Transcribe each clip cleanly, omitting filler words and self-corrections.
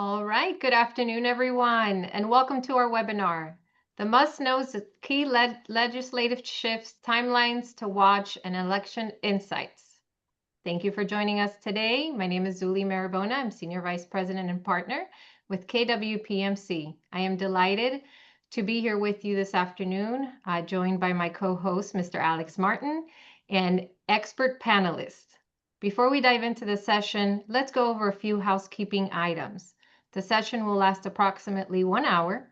All right, good afternoon, everyone, and welcome to our webinar, The Must-Knows Key Legislative Shifts, Timelines to Watch, and Election Insights. Thank you for joining us today. My name is Zuli Marabona. I'm Senior Vice President and Partner with KWPMC. I am delighted to be here with you this afternoon, joined by my co-host, Mr. Alex Martin, and expert panelists. Before we dive into the session, let's go over a few housekeeping items. The session will last approximately 1 hour.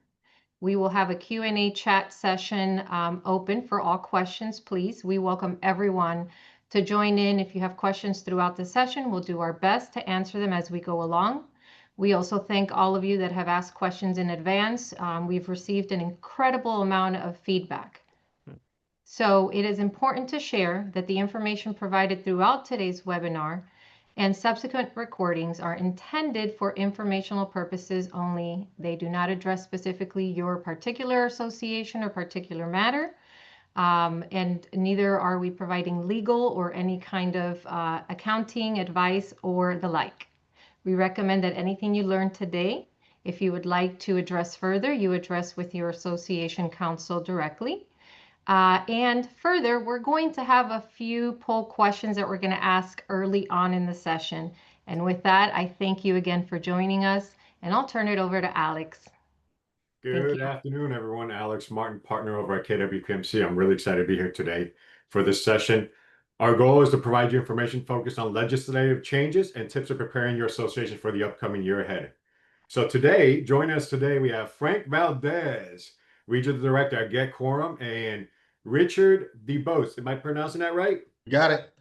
We will have a Q&A chat session open for all questions, please. We welcome everyone to join in. If you have questions throughout the session, we'll do our best to answer them as we go along. We also thank all of you that have asked questions in advance. We've received an incredible amount of feedback. So it is important to share that the information provided throughout today's webinar and subsequent recordings are intended for informational purposes only. They do not address specifically your particular association or particular matter, and neither are we providing legal or any kind of accounting advice or the like. We recommend that anything you learned today, if you would like to address further, you address with your association counsel directly. And further, we're going to have a few poll questions that we're going to ask early on in the session. And with that, I thank you again for joining us, and I'll turn it over to Alex. Good afternoon, everyone. Alex Martin, partner over at KWPMC. I'm really excited to be here today for this session. Our goal is to provide you information focused on legislative changes and tips of preparing your association for the upcoming year ahead. So today, joining us today, we have Frank Valdez, Regional Director at Get Quorum, and Richard DeBose. Am I pronouncing that right? You got it.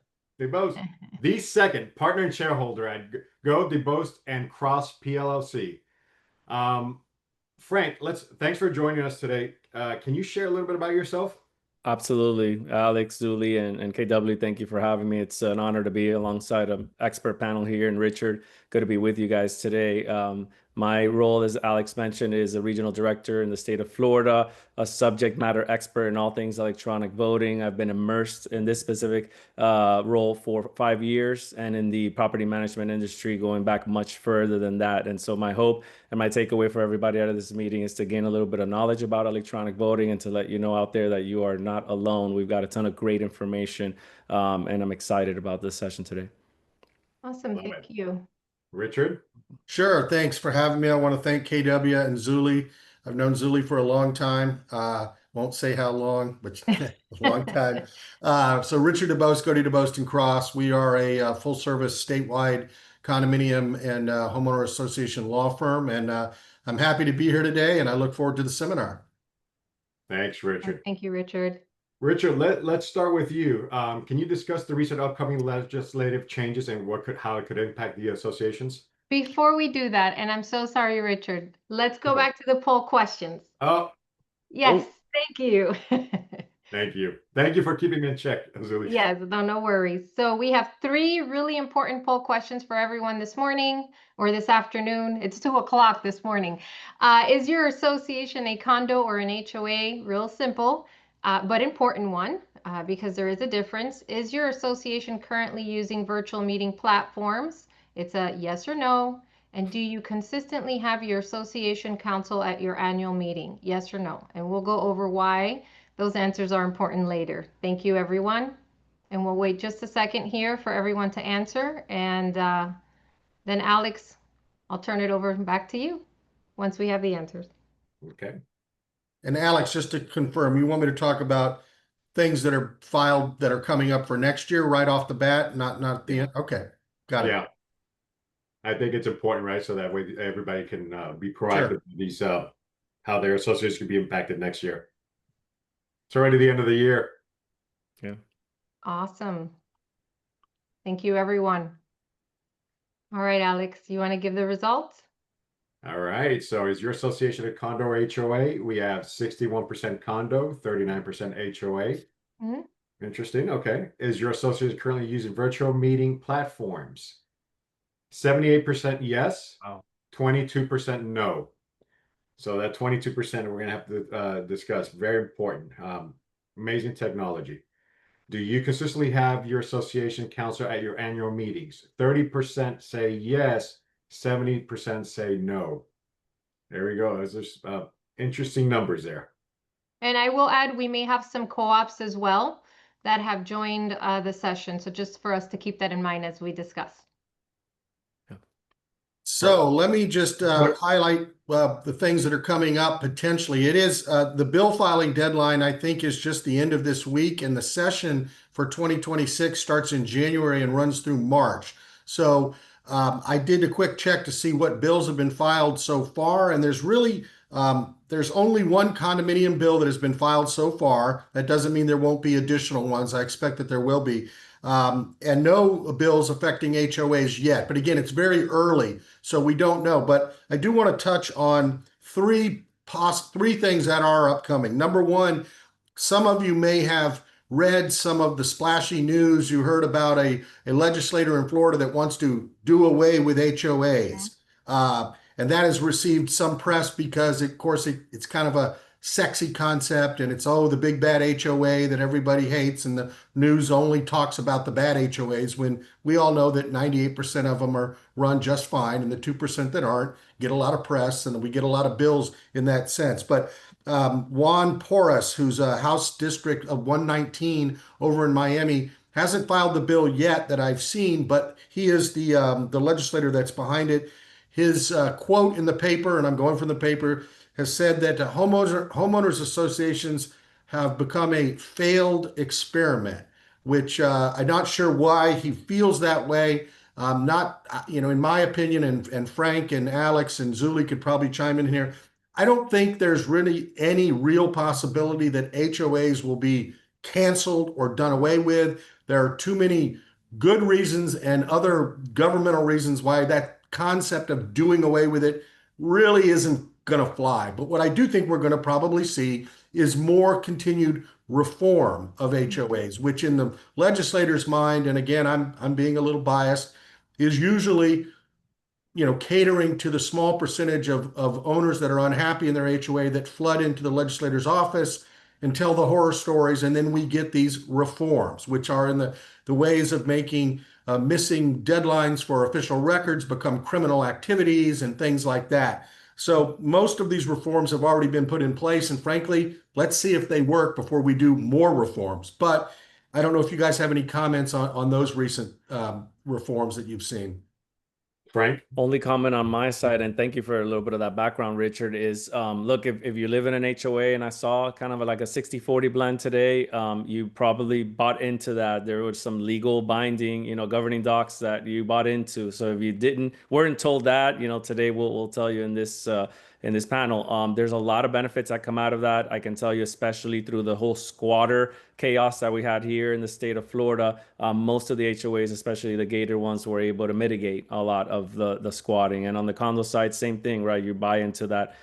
DeBose, the second partner and shareholder at Go DeBose and Cross PLLC. Frank, thanks for joining us today. Can you share a little bit about yourself? Absolutely. Alex, Zuli, and KW, thank you for having me. It's an honor to be alongside an expert panel here. And Richard, good to be with you guys today. My role, as Alex mentioned, is a regional director in the state of Florida, a subject matter expert in all things electronic voting. I've been immersed in this specific role for 5 years, and in the property management industry going back much further than that. And so my hope and my takeaway for everybody out of this meeting is to gain a little bit of knowledge about electronic voting and to let you know out there that you are not alone. We've got a ton of great information, and I'm excited about this session today. Awesome. Thank you. Richard? Sure. Thanks for having me. I want to thank KW and Zuli. I've known Zuli for a long time. Won't say how long, but a long time. So Richard DeBose, Go DeBose and Cross. We are a full-service statewide condominium and homeowner association law firm, and I'm happy to be here today, and I look forward to the seminar. Thanks, Richard. Thank you, Richard. Richard, let's start with you. Can you discuss the recent upcoming legislative changes and how it could impact the associations? Before we do that, and I'm so sorry, Richard, let's go back to the poll questions. Oh. Yes, thank you. Thank you. Thank you for keeping me in check, Zuli. Yes, no worries. So we have 3 really important poll questions for everyone this morning or this afternoon. It's 2 o'clock this morning. Is your association a condo or an HOA? Real simple, but important one, because there is a difference. Is your association currently using virtual meeting platforms? It's a yes or no. And do you consistently have your association counsel at your annual meeting? Yes or no? And we'll go over why those answers are important later. Thank you, everyone. And we'll wait just a second here for everyone to answer. And then Alex, I'll turn it over back to you once we have the answers. Okay. And Alex, just to confirm, you want me to talk about things that are filed that are coming up for next year right off the bat, not the end? Okay, got it. Yeah. I think it's important, right? So that way everybody can be proactive with these, how their associations can be impacted next year. It's already the end of the year. Yeah. Awesome. Thank you, everyone. All right, Alex, you want to give the results? All right. So is your association a condo or HOA? We have 61% condo, 39% HOA. Mm-hmm. Interesting. Okay. Is your association currently using virtual meeting platforms? 78% yes, 22% no. So that 22% we're going to have to discuss. Very important. Amazing technology. Do you consistently have your association counselor at your annual meetings? 30% say yes, 70% say no. There we go. There's interesting numbers there. And I will add, we may have some co-ops as well that have joined the session. So just for us to keep that in mind as we discuss. So let me just highlight the things that are coming up potentially. It is the bill filing deadline, I think, is just the end of this week, and the session for 2026 starts in January and runs through March. So I did a quick check to see what bills have been filed so far, and there's really there's only one condominium bill that has been filed so far. That doesn't mean there won't be additional ones. I expect that there will be. And no bills affecting HOAs yet. But again, it's very early, so we don't know. But I do want to touch on three things that are upcoming. Number one, some of you may have read some of the splashy news. You heard about a legislator in Florida that wants to do away with HOAs. And that has received some press because, of course, it's kind of a sexy concept, and it's, oh, the big bad HOA that everybody hates, and the news only talks about the bad HOAs when we all know that 98% of them are run just fine, and the 2% that aren't get a lot of press, and we get a lot of bills in that sense. But Juan Porras, who's a House District of 119 over in Miami, hasn't filed the bill yet that I've seen, but he is the legislator that's behind it. His quote in the paper, and I'm going from the paper, has said that homeowners associations have become a failed experiment, which I'm not sure why he feels that way. Not, in my opinion, and Frank and Alex and Zuli could probably chime in here. I don't think there's really any real possibility that HOAs will be canceled or done away with. There are too many good reasons and other governmental reasons why that concept of doing away with it really isn't going to fly. But what I do think we're going to probably see is more continued reform of HOAs, which in the legislator's mind, and again, I'm being a little biased, is usually, catering to the small percentage of owners that are unhappy in their HOA that flood into the legislator's office and tell the horror stories. And then we get these reforms, which are in the ways of making missing deadlines for official records become criminal activities and things like that. So most of these reforms have already been put in place. And frankly, let's see if they work before we do more reforms. But I don't know if you guys have any comments on those recent reforms that you've seen. Frank? Only comment on my side, and thank you for a little bit of that background, Richard, is look, if you live in an HOA, and I saw kind of like a 60-40 blend today, you probably bought into that. There was some legal binding, governing docs that you bought into. So if you weren't told that, today we'll tell you in this panel. There's a lot of benefits that come out of that. I can tell you, especially through the whole squatter chaos that we had here in the state of Florida, most of the HOAs, especially the gated ones, were able to mitigate a lot of the squatting. And on the condo side, same thing, right? You buy into that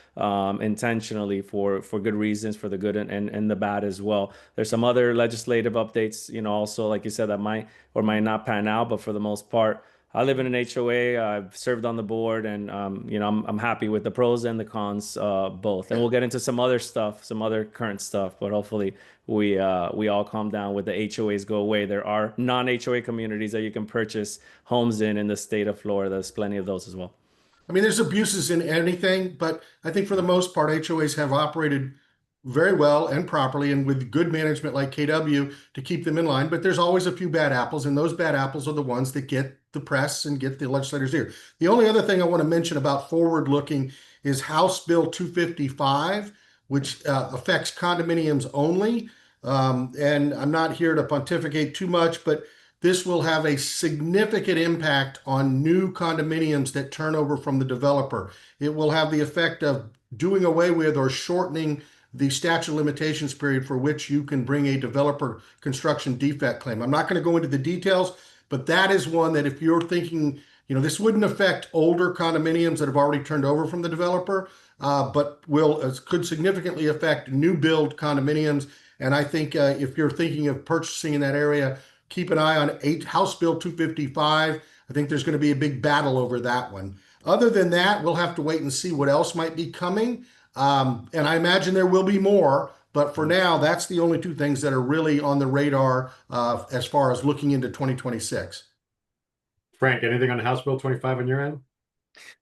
intentionally for good reasons, for the good and the bad as well. There's some other legislative updates, also, like you said, that might or might not pan out, but for the most part, I live in an HOA. I've served on the board, and I'm happy with the pros and the cons both. And we'll get into some other stuff, some other current stuff. But hopefully, we all calm down with the HOAs go away. There are non-HOA communities that you can purchase homes in the state of Florida. There's plenty of those as well. I mean, there's abuses in anything, but I think for the most part, HOAs have operated very well and properly and with good management like KW to keep them in line. But there's always a few bad apples, and those bad apples are the ones that get the press and get the legislators here. The only other thing I want to mention about forward looking is House Bill 255, which affects condominiums only. And I'm not here to pontificate too much, but this will have a significant impact on new condominiums that turn over from the developer. It will have the effect of doing away with or shortening the statute of limitations period for which you can bring a developer construction defect claim. I'm not going to go into the details, but that is one that if you're thinking, this wouldn't affect older condominiums that have already turned over from the developer, but could significantly affect new build condominiums. And I think if you're thinking of purchasing in that area, keep an eye on House Bill 255. I think there's going to be a big battle over that one. Other than that, we'll have to wait and see what else might be coming. And I imagine there will be more, but for now, that's the only two things that are really on the radar as far as looking into 2026. Frank, anything on House Bill 25 on your end?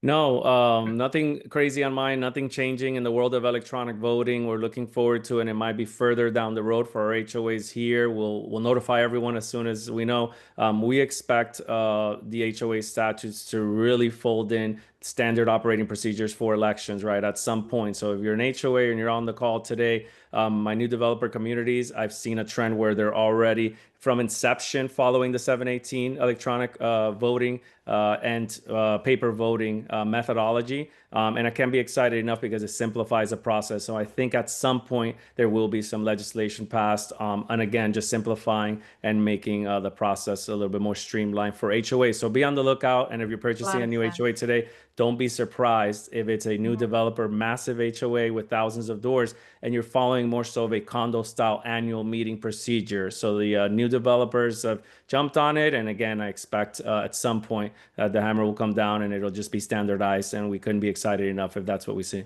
No, nothing crazy on mine, nothing changing in the world of electronic voting. We're looking forward to it, and it might be further down the road for our HOAs here. We'll notify everyone as soon as we know. We expect the HOA statutes to really fold in standard operating procedures for elections, right, at some point. So if you're an HOA and you're on the call today, my new developer communities, I've seen a trend where they're already from inception following the 718 electronic voting and paper voting methodology. And I can be excited enough because it simplifies the process. So I think at some point there will be some legislation passed. And again, just simplifying and making the process a little bit more streamlined for HOA. So be on the lookout. And if you're purchasing a new HOA today, don't be surprised if it's a new developer, massive HOA with thousands of doors, and you're following more so of a condo style annual meeting procedure. So the new developers have jumped on it. And again, I expect at some point the hammer will come down and it'll just be standardized. And we couldn't be excited enough if that's what we see.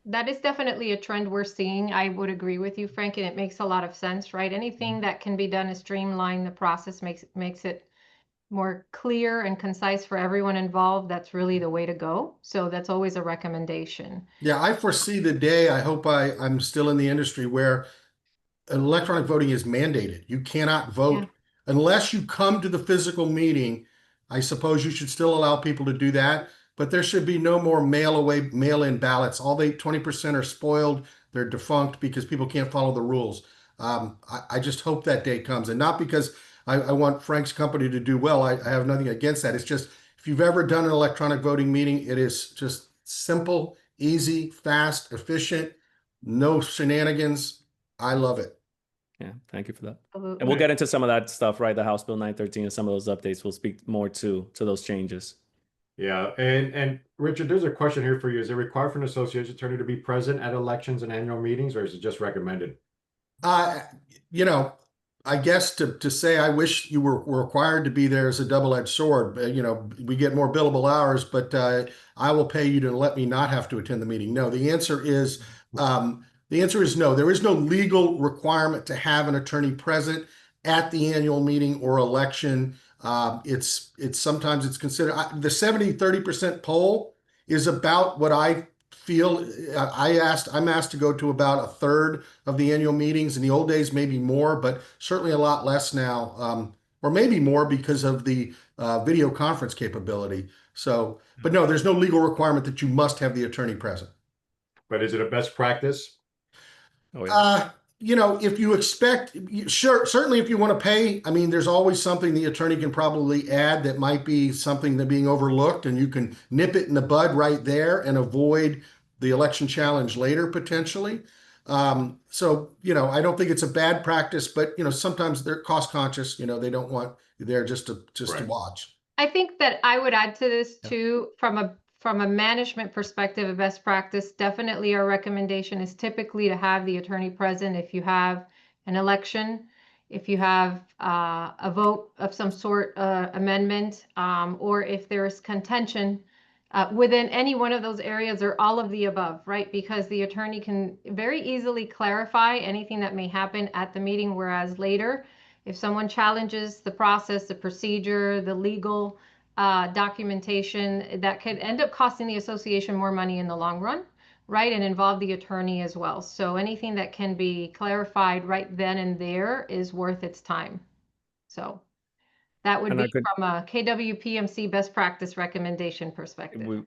That is definitely a trend we're seeing. I would agree with you, Frank, and it makes a lot of sense, right? Anything that can be done to streamline the process makes it more clear and concise for everyone involved. That's really the way to go. So that's always a recommendation. Yeah, I foresee the day, I hope I'm still in the industry, where electronic voting is mandated. You cannot vote unless you come to the physical meeting. I suppose you should still allow people to do that, but there should be no more mail-in ballots. All 20% are spoiled. They're defunct because people can't follow the rules. I just hope that day comes, and not because I want Frank's company to do well. I have nothing against that. It's just, if you've ever done an electronic voting meeting, it is just simple, easy, fast, efficient, no shenanigans. I love it. Yeah, thank you for that. Absolutely. And we'll get into some of that stuff, right? The House Bill 913 and some of those updates. We'll speak more to those changes. Yeah, and Richard, there's a question here for you. Is it required for an association attorney to be present at elections and annual meetings, or is it just recommended? You know, I guess to say I wish you were required to be there is a double-edged sword. You know, we get more billable hours, but I will pay you to let me not have to attend the meeting. No, the answer is no. There is no legal requirement to have an attorney present at the annual meeting or election. It's sometimes it's considered the 70-30% poll is about what I feel. I'm asked to go to about a third of the annual meetings. In the old days, maybe more, but certainly a lot less now, or maybe more because of the video conference capability. So, but no, there's no legal requirement that you must have the attorney present. But is it a best practice? Oh, yeah. You know, if you expect, sure, certainly if you want to pay, I mean, there's always something the attorney can probably add that might be something that being overlooked, and you can nip it in the bud right there and avoid the election challenge later potentially. So, you know, I don't think it's a bad practice, but, you know, sometimes they're cost conscious, you know, they don't want you there just to watch. I think that I would add to this too, from a management perspective, a best practice, definitely our recommendation is typically to have the attorney present if you have an election, if you have a vote of some sort, amendment, or if there is contention within any one of those areas or all of the above, right? Because the attorney can very easily clarify anything that may happen at the meeting, whereas later, if someone challenges the process, the procedure, the legal documentation, that could end up costing the association more money in the long run, right? And involve the attorney as well. So anything that can be clarified right then and there is worth its time. So that would be from a KWPMC best practice recommendation perspective.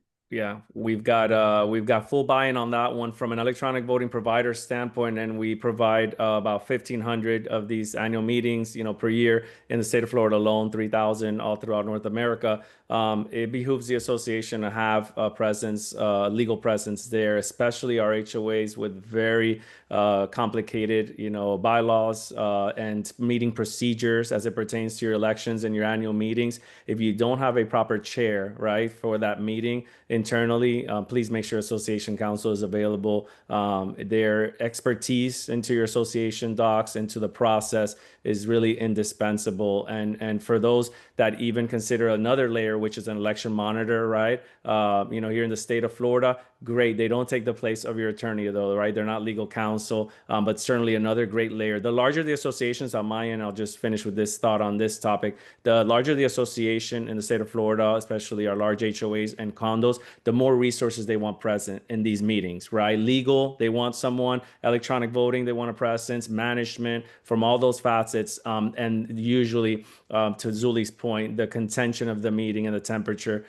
We've got full buy-in on that one from an electronic voting provider standpoint, and we provide about 1,500 of these annual meetings, you know, per year in the state of Florida alone, 3,000 all throughout North America. It behooves the association to have a presence, legal presence there, especially our HOAs with very complicated, you know, bylaws and meeting procedures as it pertains to your elections and your annual meetings. If you don't have a proper chair, right, for that meeting internally, please make sure association counsel is available. Their expertise into your association docs, into the process, is really indispensable. And for those that even consider another layer, which is an election monitor, right? Here in the state of Florida, great. They don't take the place of your attorney, though, right? They're not legal counsel, but certainly another great layer. The larger the associations, on my end, I'll just finish with this thought on this topic. The larger the association in the state of Florida, especially our large HOAs and condos, the more resources they want present in these meetings, right? Legal, they want someone, electronic voting, they want a presence, management, from all those facets. And usually, to Zuli's point, the contention of the meeting and the temperature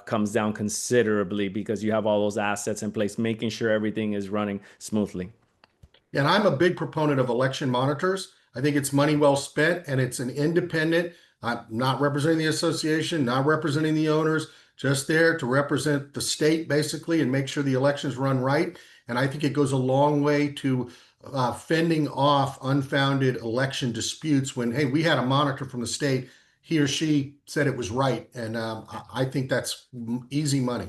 comes down considerably because you have all those assets in place, making sure everything is running smoothly. And I'm a big proponent of election monitors. I think it's money well spent, and it's an independent, not representing the association, not representing the owners, just there to represent the state basically and make sure the elections run right. And I think it goes a long way to fending off unfounded election disputes when, hey, we had a monitor from the state, he or she said it was right. And I think that's easy money.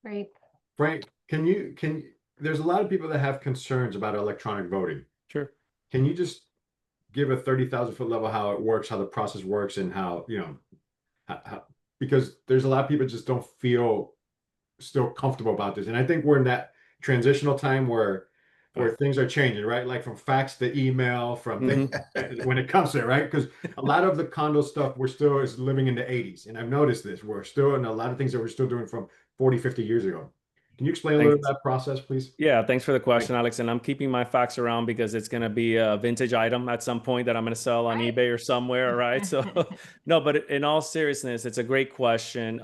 Great. Frank, there's a lot of people that have concerns about electronic voting. Sure. Can you just give a 30,000-foot level how it works, how the process works, and how, because there's a lot of people just don't feel still comfortable about this. And I think we're in that transitional time where things are changing, right? Like from fax to email, from when it comes to it, right? Because a lot of the condo stuff is living in the 80s. And I've noticed this. We're still in a lot of things that we're still doing from 40, 50 years ago. Can you explain a little bit of that process, please? Yeah, thanks for the question, Alex. And I'm keeping my fax around because it's going to be a vintage item at some point that I'm going to sell on eBay or somewhere, right? So, no, but in all seriousness, it's a great question.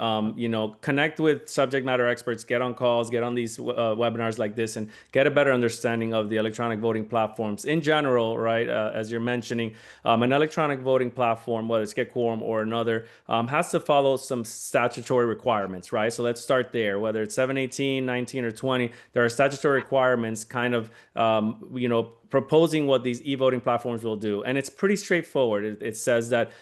Connect with subject matter experts, get on calls, get on these webinars like this, and get a better understanding of the electronic voting platforms in general, right? As you're mentioning, an electronic voting platform, whether it's Get Quorum or another, has to follow some statutory requirements, right? So let's start there. Whether it's 718, 19, or 20, there are statutory requirements kind of, proposing what these e-voting platforms will do. And it's pretty straightforward. It says that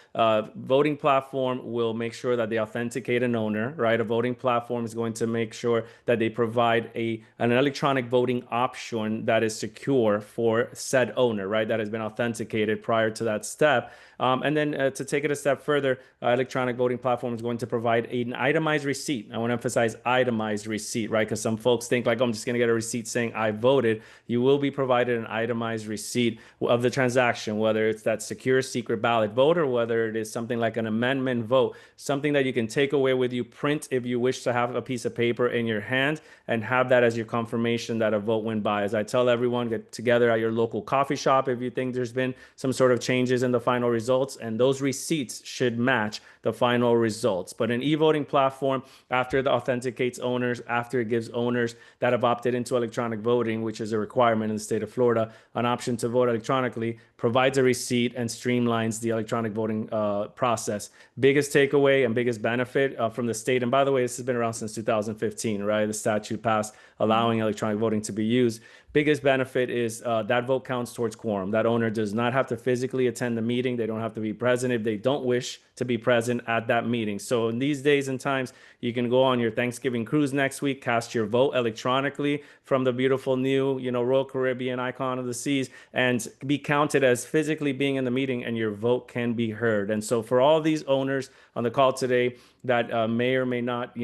voting platform will make sure that they authenticate an owner, right? A voting platform is going to make sure that they provide an electronic voting option that is secure for said owner, right? That has been authenticated prior to that step. And then to take it a step further, electronic voting platform is going to provide an itemized receipt. I want to emphasize itemized receipt, right? Because some folks think like, oh, I'm just going to get a receipt saying I voted. You will be provided an itemized receipt of the transaction, whether it's that secure secret ballot vote or whether it is something like an amendment vote, something that you can take away with you, print if you wish to have a piece of paper in your hand and have that as your confirmation that a vote went by. As I tell everyone, get together at your local coffee shop if you think there's been some sort of changes in the final results, and those receipts should match the final results. But an e-voting platform, after it authenticates owners, after it gives owners that have opted into electronic voting, which is a requirement in the state of Florida, an option to vote electronically, provides a receipt and streamlines the electronic voting process. Biggest takeaway and biggest benefit from the state, and by the way, this has been around since 2015, right? The statute passed allowing electronic voting to be used. Biggest benefit is that vote counts towards quorum. That owner does not have to physically attend the meeting. They don't have to be present if they don't wish to be present at that meeting. So in these days and times, you can go on your Thanksgiving cruise next week, cast your vote electronically from the beautiful new, Royal Caribbean icon of the seas, and be counted as physically being in the meeting, and your vote can be heard. And so for all these owners on the call today that may or may not,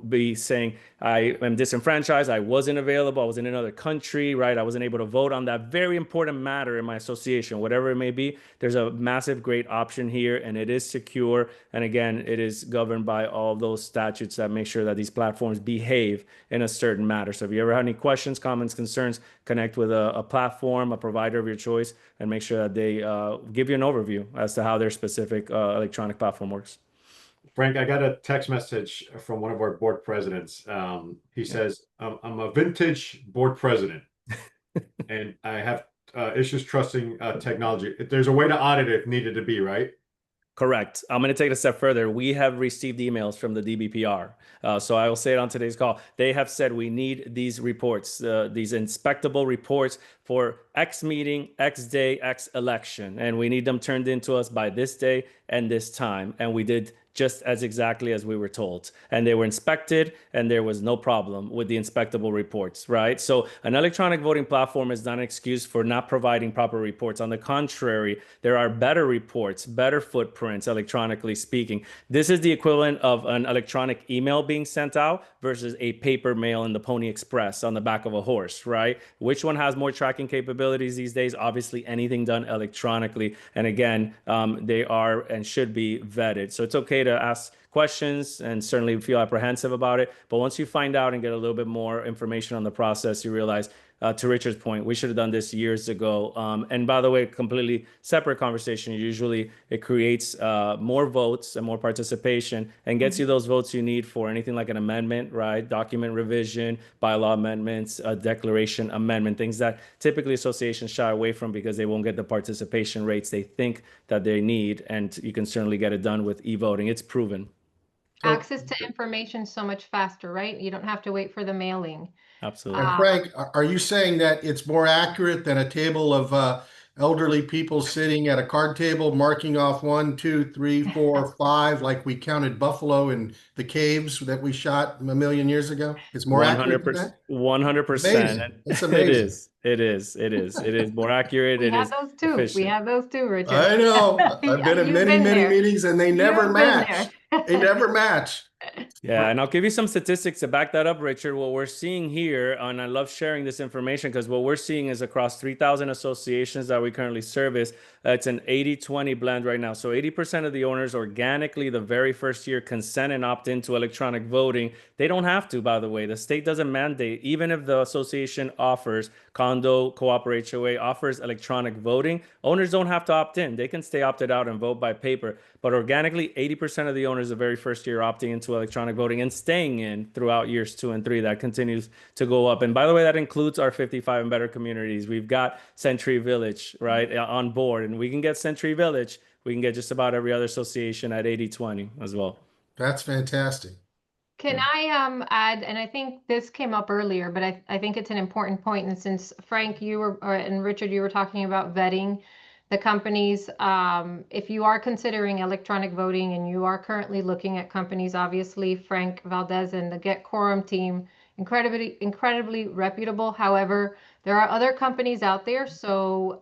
be saying, I am disenfranchised, I wasn't available, I was in another country, right? I wasn't able to vote on that very important matter in my association, whatever it may be, there's a massive, great option here, and it is secure. And again, it is governed by all those statutes that make sure that these platforms behave in a certain matter. So if you ever have any questions, comments, concerns, connect with a platform, a provider of your choice, and make sure that they give you an overview as to how their specific electronic platform works. Frank, I got a text message from one of our board presidents. He says, I'm a vintage board president and I have issues trusting technology. There's a way to audit it if needed to be, right? Correct. I'm going to take it a step further. We have received emails from the DBPR. So I will say it on today's call. They have said we need these reports, these inspectable reports for X meeting, X day, X election. And we need them turned into us by this day and this time. And we did just as exactly as we were told. And they were inspected, and there was no problem with the inspectable reports, right? So an electronic voting platform is not an excuse for not providing proper reports. On the contrary, there are better reports, better footprints, electronically speaking. This is the equivalent of an electronic email being sent out versus a paper mail in the Pony Express on the back of a horse, right? Which one has more tracking capabilities these days? Obviously, anything done electronically. And again, they are and should be vetted. So it's okay to ask questions and certainly feel apprehensive about it. But once you find out and get a little bit more information on the process, you realize, to Richard's point, we should have done this years ago. And by the way, completely separate conversation. Usually it creates more votes and more participation and gets you those votes you need for anything like an amendment, right? Document revision, bylaw amendments, a declaration amendment, things that typically associations shy away from because they won't get the participation rates they think that they need. And you can certainly get it done with e-voting. It's proven. Access to information so much faster, right? You don't have to wait for the mailing. Absolutely. And Frank, are you saying that it's more accurate than a table of elderly people sitting at a card table marking off 1, 2, 3, 4, 5, like we counted buffalo in the caves that we shot a million years ago? It's more accurate than that? 100%. Amazing. That's It amazing. is. It is. It is. It is more accurate. We It have is those too. We efficient. have those too, Richard. I know. I've been at You've many, been many there. meetings and they never You've been match. there. They never match. Yeah, and I'll give you some statistics to back that up, Richard. What we're seeing here, and I love sharing this information because what we're seeing is across 3,000 associations that we currently service, it's an 80-20 blend right now. So 80% of the owners organically the very first year consent and opt into electronic voting. They don't have to, by the way. The state doesn't mandate, even if the association offers condo, co-op, or HOA offers electronic voting, owners don't have to opt in. They can stay opted out and vote by paper. But organically, 80% of the owners the very first year opting into electronic voting and staying in throughout years 2 and 3. That continues to go up. And by the way, that includes our 55 and better communities. We've got Century Village, right, on board. And we can get Century Village. We can get just about every other association at 80-20 as well. That's fantastic. Can I add, and I think this came up earlier, but I think it's an important point. And since Frank, you were, and Richard, you were talking about vetting the companies. If you are considering electronic voting and you are currently looking at companies, obviously Frank Valdez and the Get Quorum team, incredibly reputable. However, there are other companies out there. So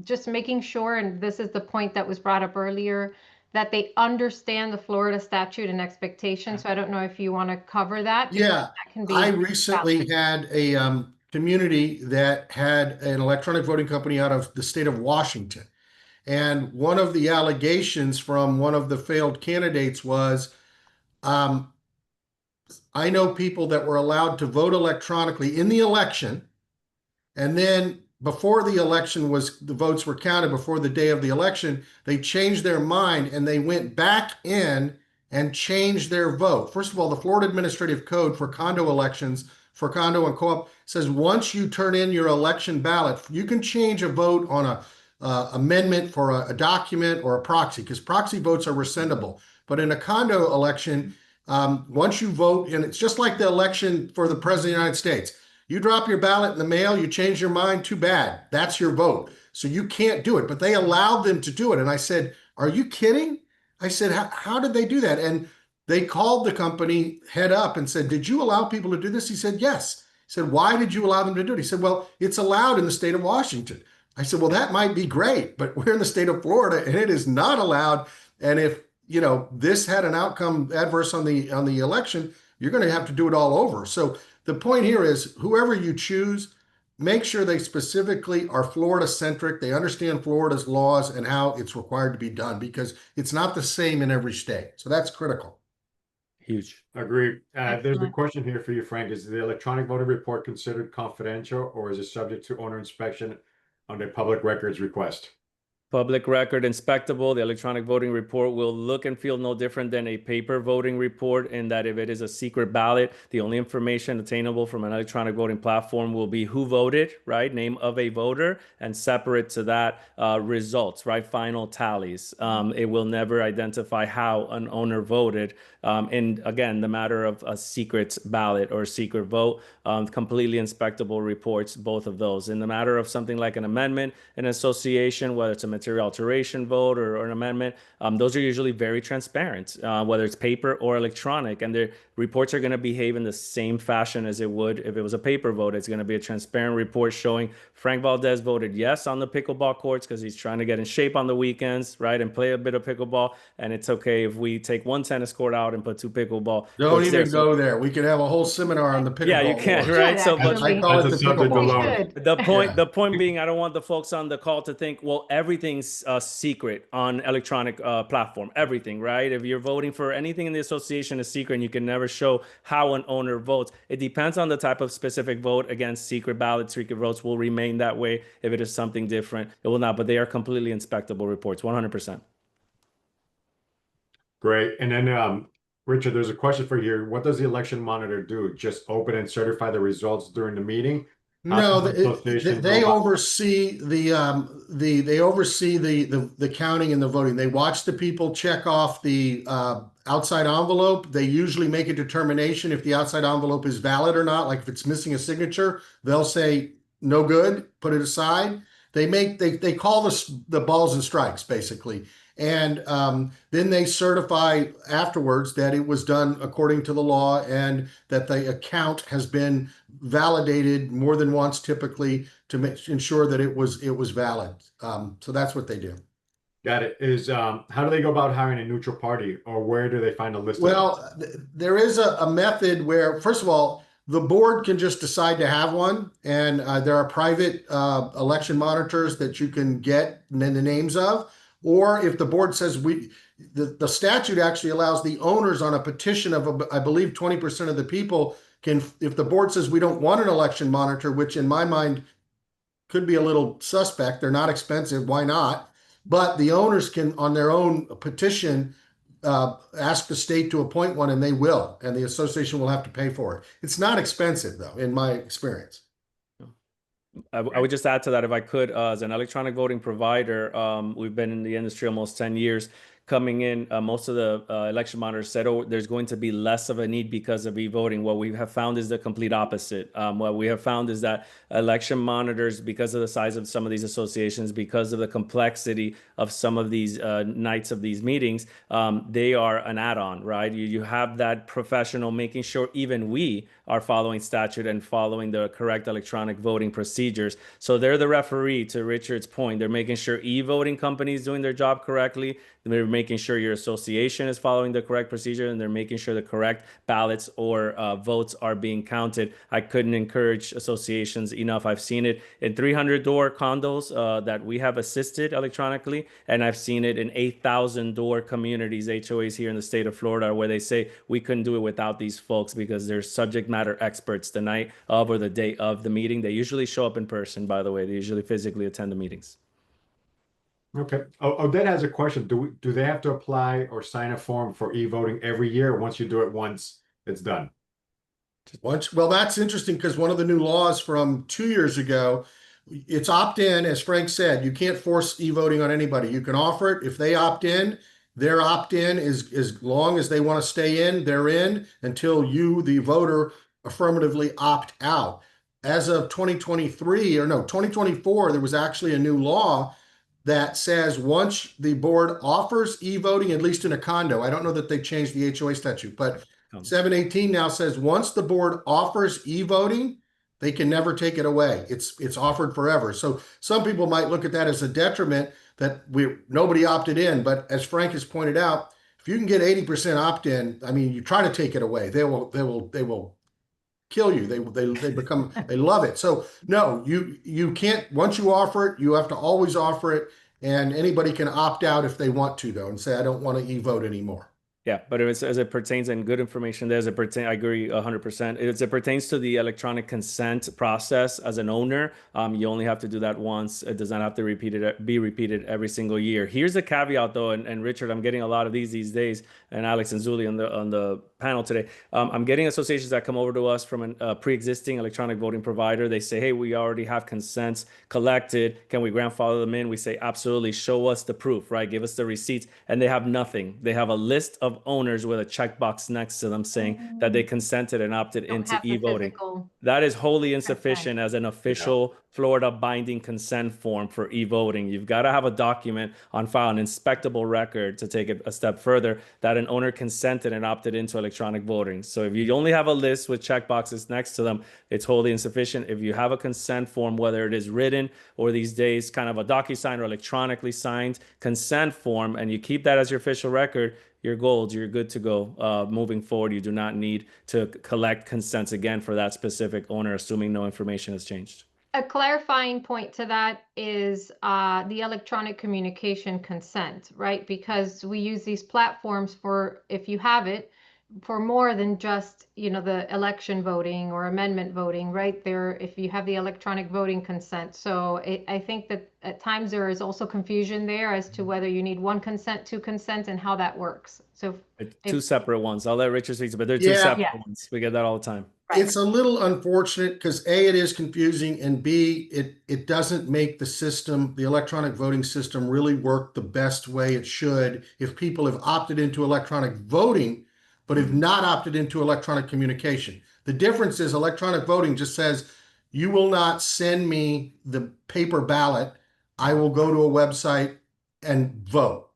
just making sure, and this is the point that was brought up earlier, that they understand the Florida statute and expectations. So I don't know if you want to cover that. Yeah, that can be I recently had a community that had an electronic voting company out of the state of Washington. And one of the allegations from one of the failed candidates was, I know people that were allowed to vote electronically in the election, and then before the election the votes were counted before the day of the election, they changed their mind and they went back in and changed their vote. First of all, the Florida Administrative Code for condo elections, for condo and co-op, says once you turn in your election ballot, you can change a vote on a amendment for a document or a proxy, because proxy votes are rescindable. But in a condo election, once you vote, and it's just like the election for the President of the United States, you drop your ballot in the mail, you change your mind, too bad. That's your vote. So you can't do it. But they allowed them to do it. And I said, are you kidding? I said, how did they do that? And they called the company head up and said, did you allow people to do this? He said, yes. He said, why did you allow them to do it? He said, well, it's allowed in the state of Washington. I said, well, that might be great, but we're in the state of Florida and it is not allowed. And if, this had an outcome adverse on the election, you're going to have to do it all over. So the point here is whoever you choose, make sure they specifically are Florida centric. They understand Florida's laws and how it's required to be done, because it's not the same in every state. So that's critical. Huge. Agreed. There's a Excellent. question here for you, Frank. Is the electronic voting report considered confidential, or is it subject to owner inspection on a public records request? Public record inspectable. The electronic voting report will look and feel no different than a paper voting report, in that if it is a secret ballot, the only information attainable from an electronic voting platform will be who voted, right? Name of a voter, and separate to that, results, right? Final tallies. It will never identify how an owner voted. And again, the matter of a secret ballot or a secret vote, completely inspectable reports, both of those. In the matter of something like an amendment, an association, whether it's a material alteration vote or an amendment, those are usually very transparent, whether it's paper or electronic, and the reports are going to behave in the same fashion as it would if it was a paper vote. It's going to be a transparent report showing Frank Valdez voted yes on the pickleball courts because he's trying to get in shape on the weekends, right, and play a bit of pickleball. And it's okay if we take one tennis court out and put two pickleball Don't courts even there. So, go there. We could have a whole seminar on the pickleball. yeah, you can, wars. right? So, Should, but I call it That's the a subject pickleball. alone. wars. should. the point being, I don't want the folks on the call to think, well, everything's secret on electronic platform, everything, right? If you're voting for anything in the association is secret and you can never show how an owner votes, it depends on the type of specific vote. Again, secret ballots, secret votes will remain that way. If it is something different, it will not, but they are completely inspectable reports, 100%. Great. And then, Richard, there's a question for you here. What does the election monitor do? Just open and certify the results during the meeting? No, How does the association they go about- oversee they oversee the counting and the voting. They watch the people check off the outside envelope. They usually make a determination if the outside envelope is valid or not. Like if it's missing a signature, they'll say no good, put it aside. They call the balls and strikes basically. And then they certify afterwards that it was done according to the law and that the account has been validated more than once, typically, to ensure that it was valid. So that's what they do. Got it. How do they go about hiring a neutral party, or where do they find a list? Well, there is a method where, first of all, the board can just decide to have one, and there are private election monitors that you can get the names of. Or if the board says the statute actually allows the owners on a petition of, I believe, 20% of the people can, if the board says we don't want an election monitor, which in my mind could be a little suspect, they're not expensive, why not? But the owners can, on their own petition, ask the state to appoint one, and they will, and the association will have to pay for it. It's not expensive, though, in my experience. I would just add to that, if I could, as an electronic voting provider, we've been in the industry almost 10 years. Coming in, most of the election monitors said, oh, there's going to be less of a need because of e-voting. What we have found is the complete opposite. What we have found is that election monitors, because of the size of some of these associations, because of the complexity of some of these nights of these meetings, they are an add-on, right? You have that professional making sure even we are following statute and following the correct electronic voting procedures. So they're the referee, to Richard's point. They're making sure e-voting companies doing their job correctly. They're making sure your association is following the correct procedure, and they're making sure the correct ballots or votes are being counted. I couldn't encourage associations enough. I've seen it in 300-door condos that we have assisted electronically, and I've seen it in 8,000-door communities, HOAs here in the state of Florida, where they say we couldn't do it without these folks because they're subject matter experts the night of or the day of the meeting. They usually show up in person, by the way. They usually physically attend the meetings. Okay. Odette has a question. Do they have to apply or sign a form for e-voting every year? Once you do it once, it's done. Well, that's interesting because one of the new laws from 2 years ago, it's opt-in, as Frank said. You can't force e-voting on anybody. You can offer it. If they opt in, their opt-in is as long as they want to stay in, they're in until you, the voter, affirmatively opt out. As of 2024, there was actually a new law that says once the board offers e-voting, at least in a condo, I don't know that they changed the HOA statute, but 718 now says once the board offers e-voting, they can never take it away. It's offered forever. So some people might look at that as a detriment that nobody opted in, but as Frank has pointed out, if you can get 80% opt-in, I mean, you try to take it away, they will kill you. They love it. So no, you can't, once you offer it, you have to always offer it, and anybody can opt out if they want to, though, and say, I don't want to e-vote anymore. Yeah, but as it pertains, and good information there, I agree 100%. As it pertains to the electronic consent process as an owner, you only have to do that once. It does not have to be repeated every single year. Here's a caveat, though, and Richard, I'm getting a lot of these days, and Alex and Zuli on the panel today. I'm getting associations that come over to us from a pre-existing electronic voting provider. They say, hey, we already have consents collected. Can we grandfather them in? We say, absolutely. Show us the proof, right? Give us the receipts. And they have nothing. They have a list of owners with a checkbox next to them saying that they consented and opted into e-voting. That is wholly insufficient as an official Florida binding consent form for e-voting. You've got to have a document on file, an inspectable record, to take it a step further, that an owner consented and opted into electronic voting. So if you only have a list with checkboxes next to them, it's wholly insufficient. If you have a consent form, whether it is written or these days kind of a DocuSign or electronically signed consent form, and you keep that as your official record, you're gold. You're good to go. Moving forward, you do not need to collect consents again for that specific owner, assuming no information has changed. A clarifying point to that is the electronic communication consent, right? Because we use these platforms for, if you have it, for more than just, the election voting or amendment voting, right? There, if you have the electronic voting consent. So I think that at times there is also confusion there as to whether you need one consent, two consent, and how that works. So two separate ones. I'll let Richard speak, but they're two Yeah. separate ones. We get that all the time. Right. It's a little unfortunate because A, it is confusing, and B, it doesn't make the system, the electronic voting system, really work the best way it should if people have opted into electronic voting, but have not opted into electronic communication. The difference is electronic voting just says, you will not send me the paper ballot. I will go to a website and vote.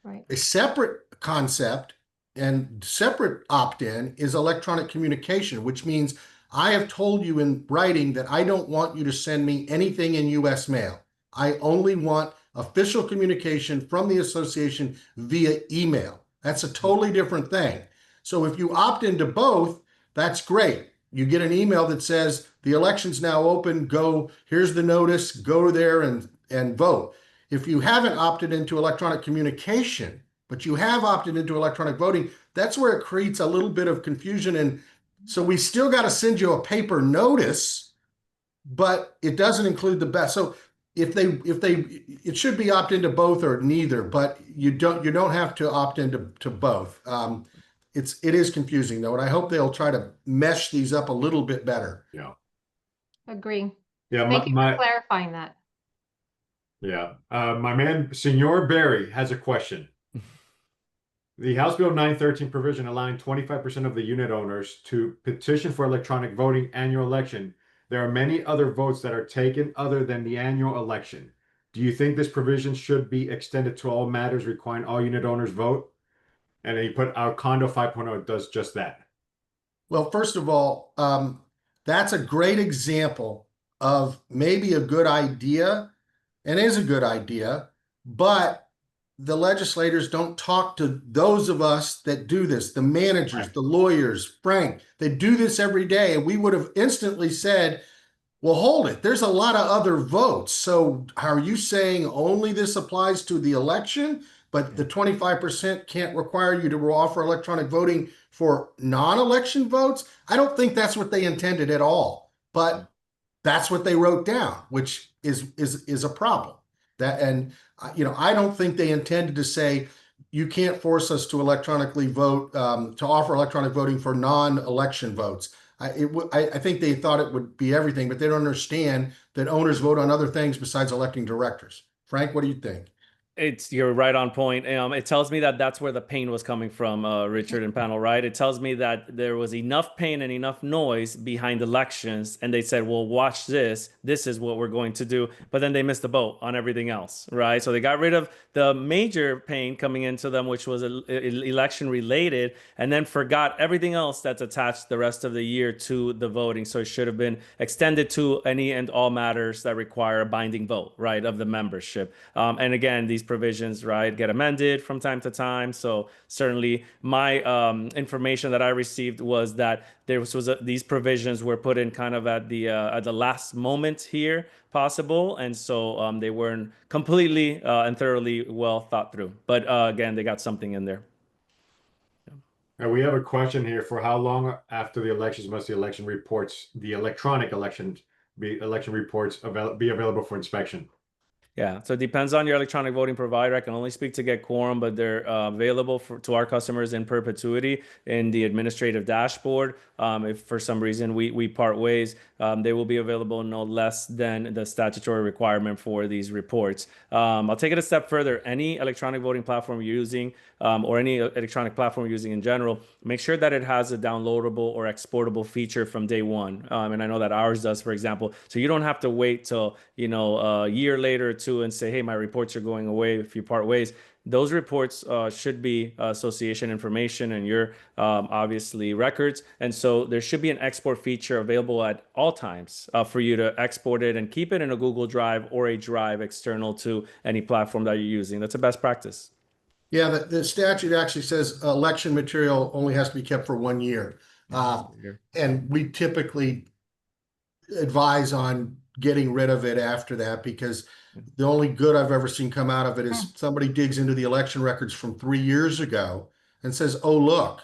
Right. A separate concept and separate opt-in is electronic communication, which means I have told you in writing that I don't want you to send me anything in US mail. I only want official communication from the association via email. That's a totally different thing. So if you opt into both, that's great. You get an email that says the election's now open, go, here's the notice, go there and vote. If you haven't opted into electronic communication, but you have opted into electronic voting, that's where it creates a little bit of confusion. And so we still got to send you a paper notice, but it doesn't include the best. So it should be opt into both or neither, but you don't have to opt into both. It is confusing though, and I hope they'll try to mesh these up a little bit better. Yeah. Agree. Yeah. Thank you for clarifying that. Yeah. My man, Senor Barry, has a question. The House Bill 913 provision allowing 25% of the unit owners to petition for electronic voting annual election. There are many other votes that are taken other than the annual election. Do you think this provision should be extended to all matters requiring all unit owners vote? And then you put our condo 5.0 does just that. Well, first of all, that's a great example of maybe a good idea, and is a good idea, but the legislators don't talk to those of us that do this, the managers, the lawyers, Frank, they do this every day. And we would have instantly said, well, hold it. There's a lot of other votes. So are you saying only this applies to the election, but the 25% can't require you to offer electronic voting for non-election votes? I don't think that's what they intended at all, but that's what they wrote down, which is a problem. I don't think they intended to say you can't force us to electronically vote, to offer electronic voting for non-election votes. I think they thought it would be everything, but they don't understand that owners vote on other things besides electing directors. Frank, what do you think? You're right on point. It tells me that that's where the pain was coming from, Richard and panel, right? It tells me that there was enough pain and enough noise behind elections, and they said, well, watch this. This is what we're going to do. But then they missed the boat on everything else, right? So they got rid of the major pain coming into them, which was election related, and then forgot everything else that's attached the rest of the year to the voting. So it should have been extended to any and all matters that require a binding vote, right, of the membership. And again, these provisions, right, get amended from time to time. So certainly my information that I received was that these provisions were put in kind of at the last moment here possible. And so they weren't completely and thoroughly well thought through. But again, they got something in there. And we have a question here: for how long after the elections must the electronic election reports be available for inspection? Yeah, so it depends on your electronic voting provider. I can only speak to Get Quorum, but they're available to our customers in perpetuity in the administrative dashboard. If for some reason we part ways, they will be available no less than the statutory requirement for these reports. I'll take it a step further. Any electronic voting platform you're using, or any electronic platform you're using in general, make sure that it has a downloadable or exportable feature from day one. And I know that ours does, for example. So you don't have to wait till, a year later or two and say, hey, my reports are going away if you part ways. Those reports should be association information and your obviously records. And so there should be an export feature available at all times for you to export it and keep it in a Google Drive or a drive external to any platform that you're using. That's a best practice. Yeah, the statute actually says election material only has to be kept for 1 year. And we typically advise on getting rid of it after that, because the only good I've ever seen come out of it is somebody digs into the election records from 3 years ago and says, oh, look,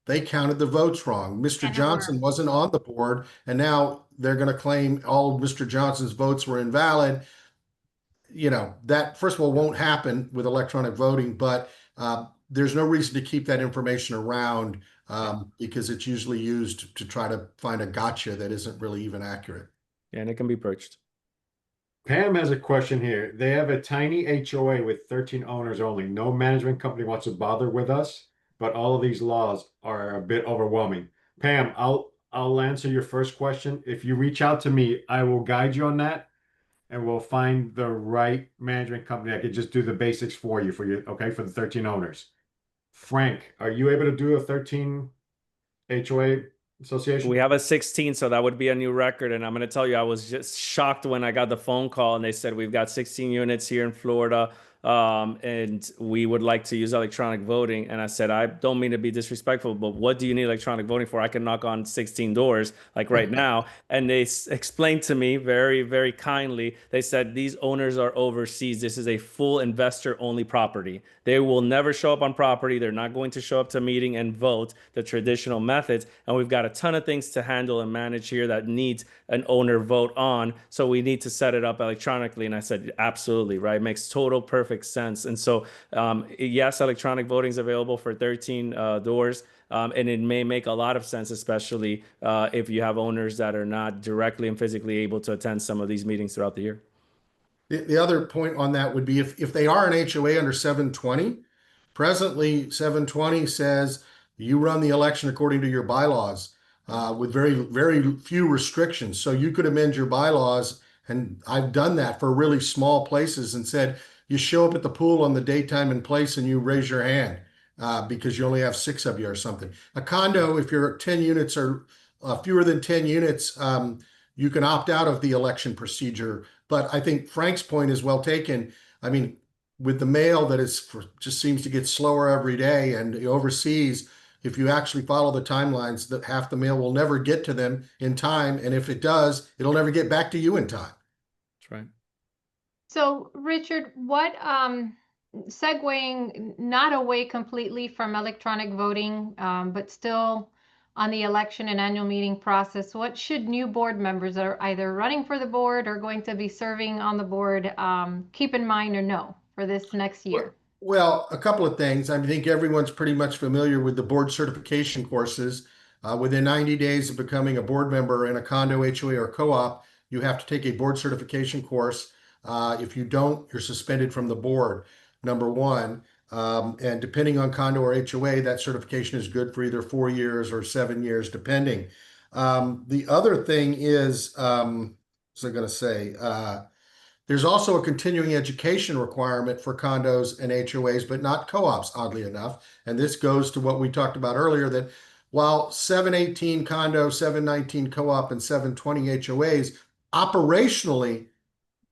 they counted the votes wrong. Mr. Johnson wasn't on the board, and now they're going to claim all of Mr. Johnson's votes were invalid. That, first of all, won't happen with electronic voting, but there's no reason to keep that information around because it's usually used to try to find a gotcha that isn't really even accurate. Yeah, and it can be purged. Pam has a question here. They have a tiny HOA with 13 owners only. No management company wants to bother with us, but all of these laws are a bit overwhelming. Pam, I'll answer your first question. If you reach out to me, I will guide you on that, and we'll find the right management company that could just do the basics for you, for the 13 owners. Frank, are you able to do a 13 HOA association? We have a 16, so that would be a new record. And I'm going to tell you, I was just shocked when I got the phone call and they said, we've got 16 units here in Florida. And we would like to use electronic voting. And I said, I don't mean to be disrespectful, but what do you need electronic voting for? I can knock on 16 doors like right now. And they explained to me very, very kindly. They said, these owners are overseas. This is a full investor only property. They will never show up on property. They're not going to show up to a meeting and vote the traditional methods. And we've got a ton of things to handle and manage here that needs an owner vote on. So we need to set it up electronically. And I said, absolutely, right? Makes total perfect sense. And so, yes, electronic voting is available for 13 doors. And it may make a lot of sense, especially if you have owners that are not directly and physically able to attend some of these meetings throughout the year. The other point on that would be if they are an HOA under 720, presently 720 says you run the election according to your bylaws with very, very few restrictions. So you could amend your bylaws, and I've done that for really small places and said, you show up at the pool on the daytime and place and you raise your hand because you only have 6 of you or something. A condo, if you're 10 units or fewer than 10 units, you can opt out of the election procedure. But I think Frank's point is well taken. I mean, with the mail that just seems to get slower every day, and overseas, if you actually follow the timelines, that half the mail will never get to them in time. And if it does, it'll never get back to you in time. That's right. So, Richard, what segueing not away completely from electronic voting, but still on the election and annual meeting process, what should new board members that are either running for the board or going to be serving on the board keep in mind or know for this next year? Well, a couple of things. I think everyone's pretty much familiar with the board certification courses. Within 90 days of becoming a board member in a condo, HOA, or co-op, you have to take a board certification course. If you don't, you're suspended from the board, number one. And depending on condo or HOA, that certification is good for either 4 years or 7 years, depending. The other thing is, what was I going to say? There's also a continuing education requirement for condos and HOAs, but not co-ops, oddly enough. And this goes to what we talked about earlier, that while 718 condo, 719 co-op, and 720 HOAs operationally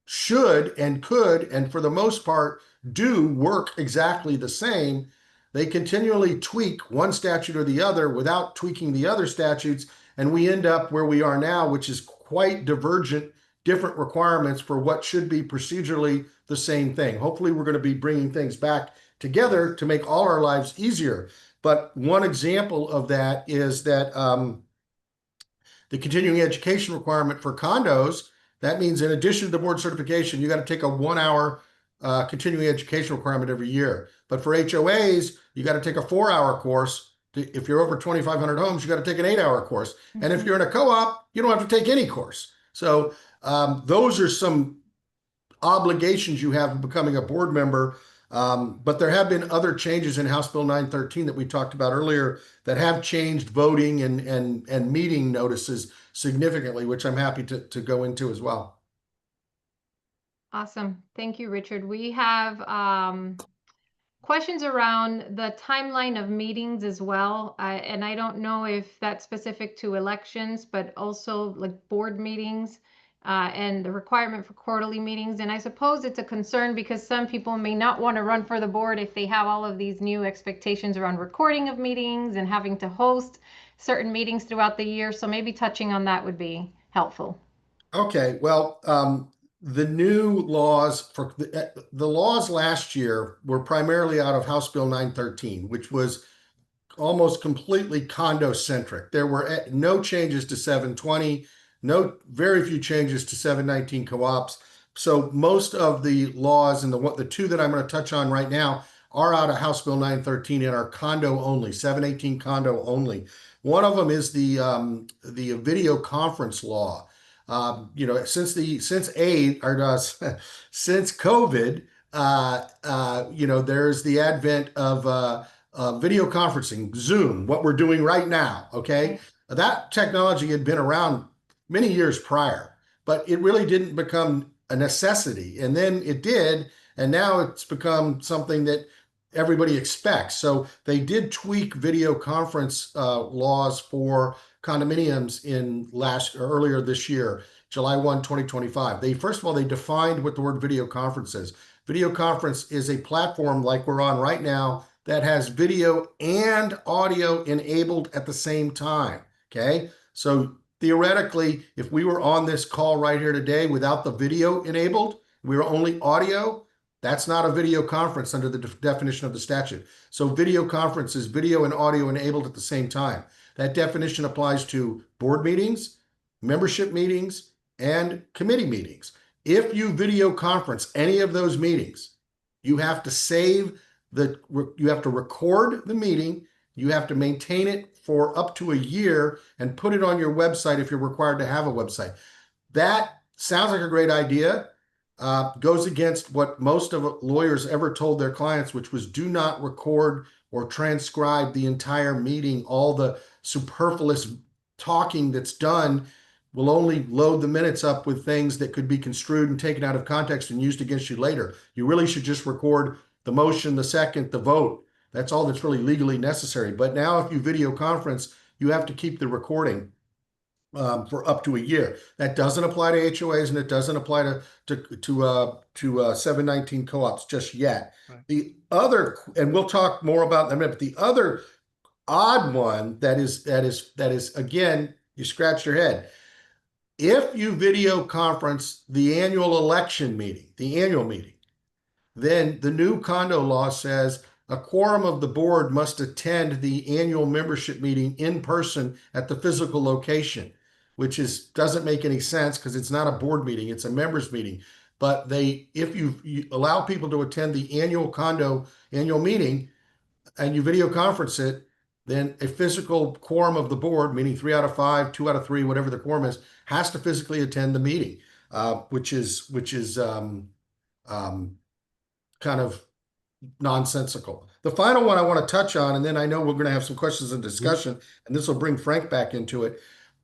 should and could, and for the most part, do work exactly the same, they continually tweak one statute or the other without tweaking the other statutes. And we end up where we are now, which is quite divergent, different requirements for what should be procedurally the same thing. Hopefully, we're going to be bringing things back together to make all our lives easier. But one example of that is that the continuing education requirement for condos That means in addition to the board certification, you got to take a 1 hour continuing education requirement every year. But for HOAs, you got to take a 4-hour course. If you're over 2,500 homes, you got to take an 8-hour course. And if you're in a co-op, you don't have to take any course. So those are some obligations you have in becoming a board member. But there have been other changes in House Bill 913 that we talked about earlier that have changed voting and meeting notices significantly, which I'm happy to go into as well. Awesome. Thank you, Richard. We have questions around the timeline of meetings as well. And I don't know if that's specific to elections, but also like board meetings and the requirement for quarterly meetings. And I suppose it's a concern because some people may not want to run for the board if they have all of these new expectations around recording of meetings and having to host certain meetings throughout the year. So maybe touching on that would be helpful. Okay, well, the new laws for the laws last year were primarily out of House Bill 913, which was almost completely condo centric. There were no changes to 720, very few changes to 719 co-ops. So most of the laws and the two that I'm going to touch on right now are out of House Bill 913 and are condo only, 718 condo only. One of them is the video conference law. Since COVID, there's the advent of video conferencing, Zoom, what we're doing right now. Okay, that technology had been around many years prior, but it really didn't become a necessity, and then it did, and now it's become something that everybody expects. So they did tweak video conference laws for condominiums earlier this year, July 1, 2025. First of all, they defined what the word video conference is. Video conference is a platform like we're on right now that has video and audio enabled at the same time. Okay, so theoretically, if we were on this call right here today without the video enabled, we were only audio, that's not a video conference under the definition of the statute. So video conference is video and audio enabled at the same time. That definition applies to board meetings, membership meetings, and committee meetings. If you video conference any of those meetings, you have to you have to record the meeting, you have to maintain it for up to a year and put it on your website if you're required to have a website. That sounds like a great idea. Goes against what most of lawyers ever told their clients, which was do not record or transcribe the entire meeting. All the superfluous talking that's done will only load the minutes up with things that could be construed and taken out of context and used against you later. You really should just record the motion, the second, the vote. That's all that's really legally necessary. But now if you video conference, you have to keep the recording for up to a year. That doesn't apply to HOAs and it doesn't apply to 719 co-ops just yet. Right. The other, and we'll talk more about that in a minute, but the other odd one that is again, you scratch your head. If you video conference the annual election meeting, the annual meeting, then the new condo law says a quorum of the board must attend the annual membership meeting in person at the physical location, which doesn't make any sense because it's not a board meeting, it's a members meeting. But if you allow people to attend the annual meeting and you video conference it, then a physical quorum of the board, meaning 3 out of 5, 2 out of 3, whatever the quorum is, has to physically attend the meeting, which is kind of nonsensical. The final one I want to touch on, and then I know we're going to have some questions and discussion, and this will bring Frank back into it.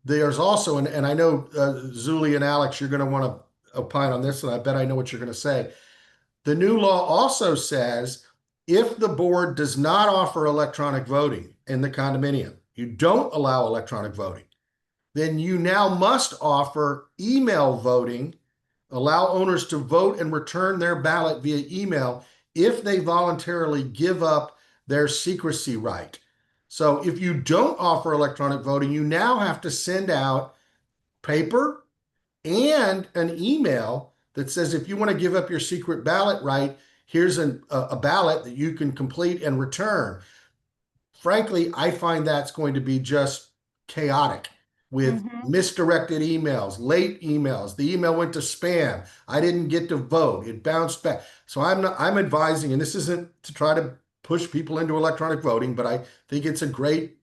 There's also, and I know Zuli and Alex, you're going to want to opine on this, and I bet I know what you're going to say. The new law also says if the board does not offer electronic voting in the condominium, you don't allow electronic voting, then you now must offer email voting, allow owners to vote and return their ballot via email if they voluntarily give up their secrecy right. So if you don't offer electronic voting, you now have to send out paper and an email that says, if you want to give up your secret ballot right, here's a ballot that you can complete and return. Frankly, I find that's going to be just chaotic. with misdirected emails, late emails. The email went to spam. I didn't get to vote. It bounced back. So I'm advising, and this isn't to try to push people into electronic voting, but I think it's a great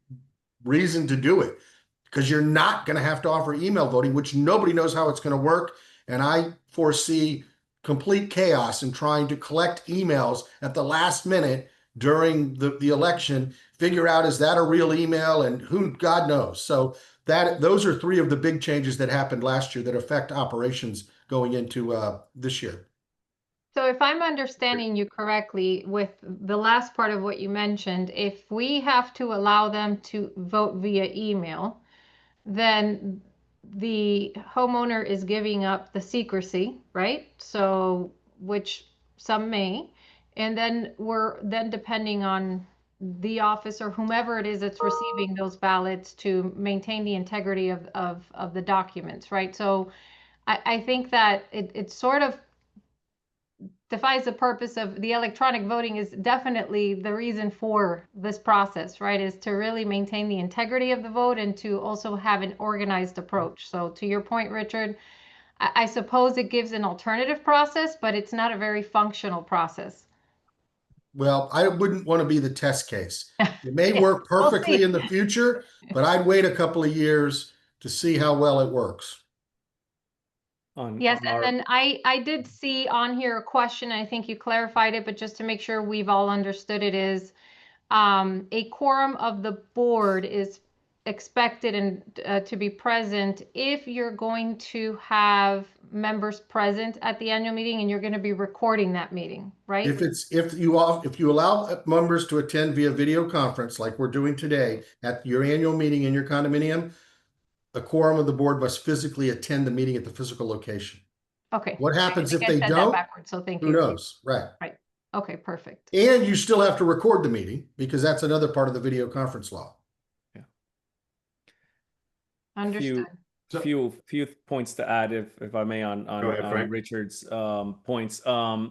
reason to do it, because you're not going to have to offer email voting, which nobody knows how it's going to work. And I foresee complete chaos in trying to collect emails at the last minute during the election, figure out, is that a real email, and who, God knows. So those are three of the big changes that happened last year that affect operations going into this year. So if I'm understanding you correctly, with the last part of what you mentioned, if we have to allow them to vote via email, then the homeowner is giving up the secrecy, right? So, which some may, and then we're then depending on the office or whomever it is that's receiving those ballots to maintain the integrity of the documents, right? So I think that it sort of defies the purpose of the electronic voting. Is definitely the reason for this process, right? Is to really maintain the integrity of the vote and to also have an organized approach. So to your point, Richard, I suppose it gives an alternative process, but it's not a very functional process. Well, I wouldn't want to be the test case. It may work perfectly in the future, but I'd wait a couple of years to see how well it works. Yes, and then I did see on here a question, I think you clarified it, but just to make sure we've all understood it, is a quorum of the board is expected and to be present if you're going to have members present at the annual meeting and you're going to be recording that meeting, right? If you allow members to attend via video conference like we're doing today at your annual meeting in your condominium, a quorum of the board must physically attend the meeting at the physical location. Okay. What happens if they I said don't? that backwards, so thank you. Who knows? Right. Right. Okay, perfect. And you still have to record the meeting, because that's another part of the video conference law. Yeah. Understood. Few points to add, if I may, on Richard's points.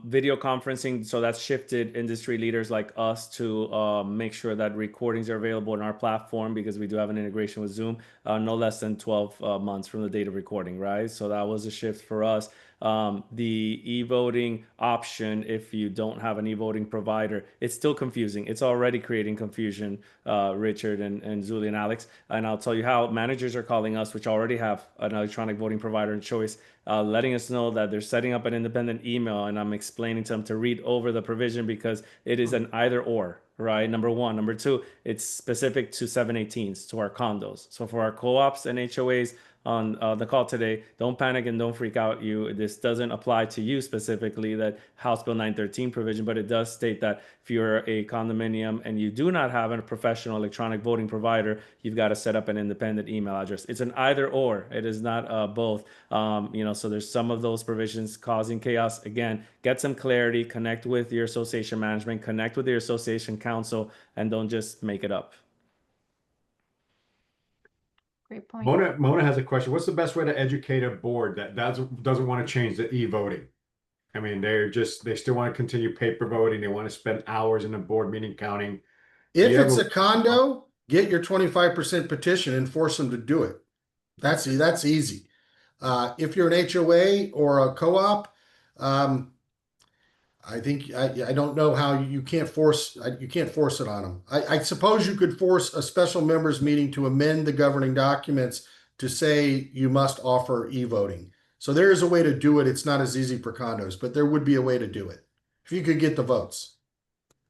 Video conferencing, so that's shifted industry leaders like us to make sure that recordings are available on our platform, because we do have an integration with Zoom, no less than 12 months from the date of recording, right? So that was a shift for us. The e-voting option, if you don't have an e-voting provider, it's still confusing. It's already creating confusion, Richard and Zuli and Alex. And I'll tell you how. Managers are calling us, which already have an electronic voting provider and choice, letting us know that they're setting up an independent email, and I'm explaining to them to read over the provision, because it is an either or, right? Number one. Number two, it's specific to 718s, to our condos. So for our co-ops and HOAs on the call today, don't panic and don't freak out. This doesn't apply to you specifically, that House Bill 913 provision, but it does state that if you're a condominium and you do not have a professional electronic voting provider, you've got to set up an independent email address. It's an either or. It is not both. So there's some of those provisions causing chaos. Again, get some clarity, connect with your association management, connect with your association council, and don't just make it up. Great point. Mona has a question. What's the best way to educate a board that doesn't want to change the e-voting? I mean, they still want to continue paper voting. They want to spend hours in a board meeting counting. If it's a condo, get your 25% petition and force them to do it. That's easy. If you're an HOA or a co-op, I think I don't know how you can't force it on them. I suppose you could force a special members meeting to amend the governing documents to say you must offer e-voting. So there is a way to do it. It's not as easy for condos, but there would be a way to do it if you could get the votes.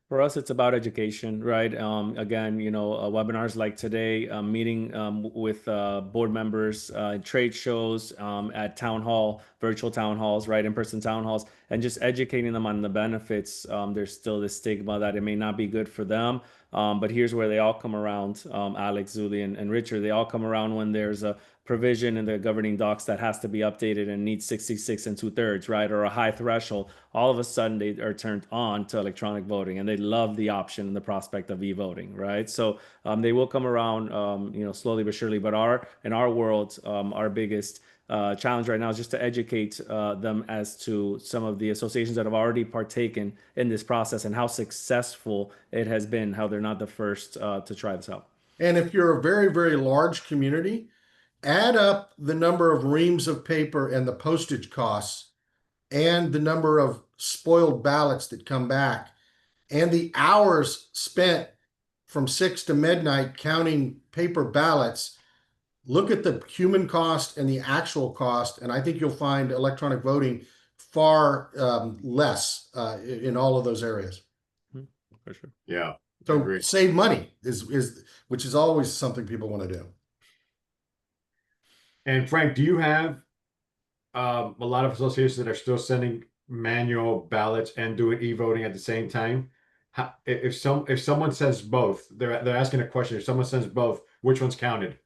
For us, it's about education, right? Again, webinars like today, meeting with board members, trade shows, at town hall, virtual town halls, right? In-person town halls, and just educating them on the benefits. There's still this stigma that it may not be good for them. But here's where they all come around, Alex, Zuli, and Richard. They all come around when there's a provision in the governing docs that has to be updated and needs 66 2/3, right? Or a high threshold. All of a sudden they are turned on to electronic voting, and they love the option and the prospect of e-voting, right? So they will come around, slowly but surely. But in our world, our biggest challenge right now is just to educate them as to some of the associations that have already partaken in this process and how successful it has been, how they're not the first to try this out. And if you're a very, very large community, add up the number of reams of paper and the postage costs and the number of spoiled ballots that come back and the hours spent from 6 to midnight counting paper ballots, look at the human cost and the actual cost, and I think you'll find electronic voting far less in all of those areas. For sure. Yeah. So Agreed. save money which is always something people want to do. And Frank, do you have a lot of associations that are still sending manual ballots and doing e-voting at the same time? If someone sends both, they're asking a question. If someone sends both, which one's counted?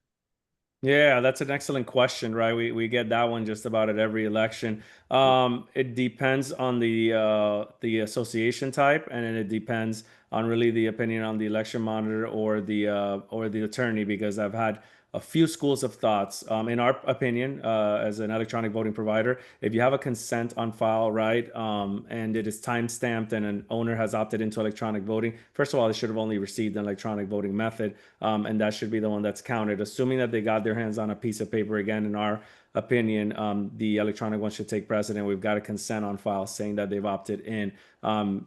Yeah, that's an excellent question, right? We get that one just about at every election. It depends on the association type, and then it depends on really the opinion on the election monitor or the attorney, because I've had a few schools of thoughts. In our opinion, as an electronic voting provider, if you have a consent on file, right, and it is time stamped and an owner has opted into electronic voting, first of all, they should have only received an electronic voting method, and that should be the one that's counted. Assuming that they got their hands on a piece of paper, again, in our opinion, the electronic one should take precedent. We've got a consent on file saying that they've opted in.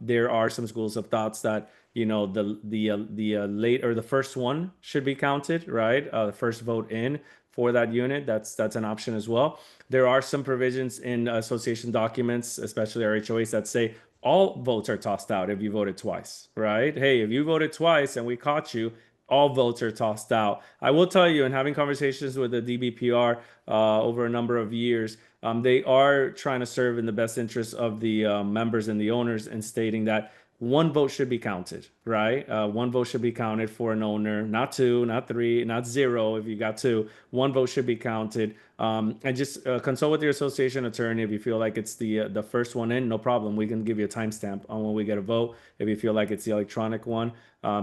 There are some schools of thoughts that the late or the first one should be counted, right? The first vote in for that unit, that's an option as well. There are some provisions in association documents, especially our HOAs, that say all votes are tossed out if you voted twice, right? Hey, if you voted twice and we caught you, all votes are tossed out. I will tell you, in having conversations with the DBPR over a number of years, they are trying to serve in the best interest of the members and the owners, and stating that one vote should be counted, right? One vote should be counted for an owner, not two, not three, not zero. If you got two, one vote should be counted. And just consult with your association attorney. If you feel like it's the first one in, no problem. We can give you a timestamp on when we get a vote. If you feel like it's the electronic one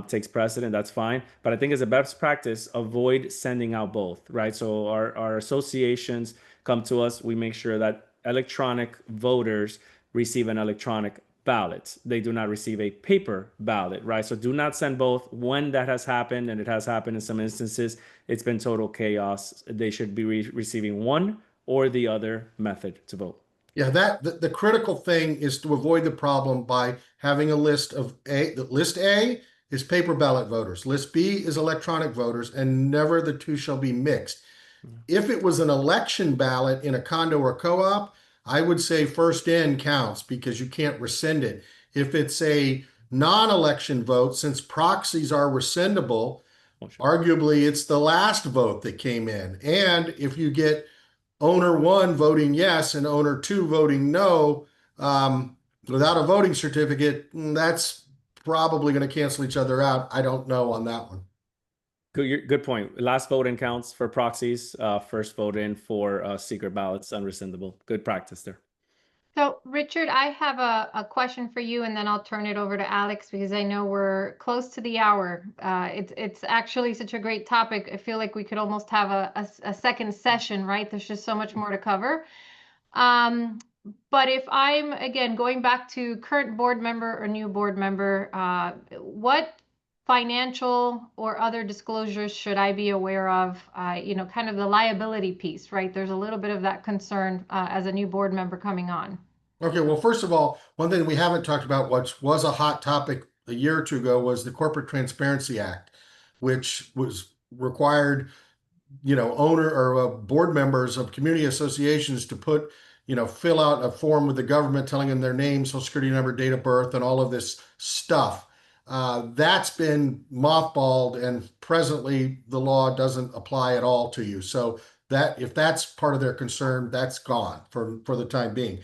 takes precedent, that's fine. But I think as a best practice, avoid sending out both, right? So our associations come to us. We make sure that electronic voters receive an electronic ballot. They do not receive a paper ballot, right? So do not send both. When that has happened, and it has happened in some instances, it's been total chaos. They should be receiving one or the other method to vote. Yeah, the critical thing is to avoid the problem by having a list of list A is paper ballot voters, list B is electronic voters, and never the two shall be mixed. If it was an election ballot in a condo or co-op, I would say first in counts because you can't rescind it. If it's a non-election vote, since proxies are rescindable, arguably it's the last vote that came in. And if you get owner one voting yes and owner two voting no, without a voting certificate, that's probably going to cancel each other out. I don't know on that one. Good point. Last vote in counts for proxies. First vote in for secret ballots, unrescindable. Good practice there. So, Richard, I have a question for you, and then I'll turn it over to Alex because I know we're close to the hour. It's actually such a great topic. I feel like we could almost have a second session, right? There's just so much more to cover. But if I'm, again, going back to current board member or new board member, what financial or other disclosures should I be aware of? Kind of the liability piece, right? There's a little bit of that concern as a new board member coming on. Okay, well, first of all, one thing we haven't talked about, which was a hot topic a year or two ago, was the Corporate Transparency Act, which was required, owner or board members of community associations to put, fill out a form with the government telling them their name, social security number, date of birth, and all of this stuff. That's been mothballed, and presently the law doesn't apply at all to you. So that if that's part of their concern, that's gone for the time being.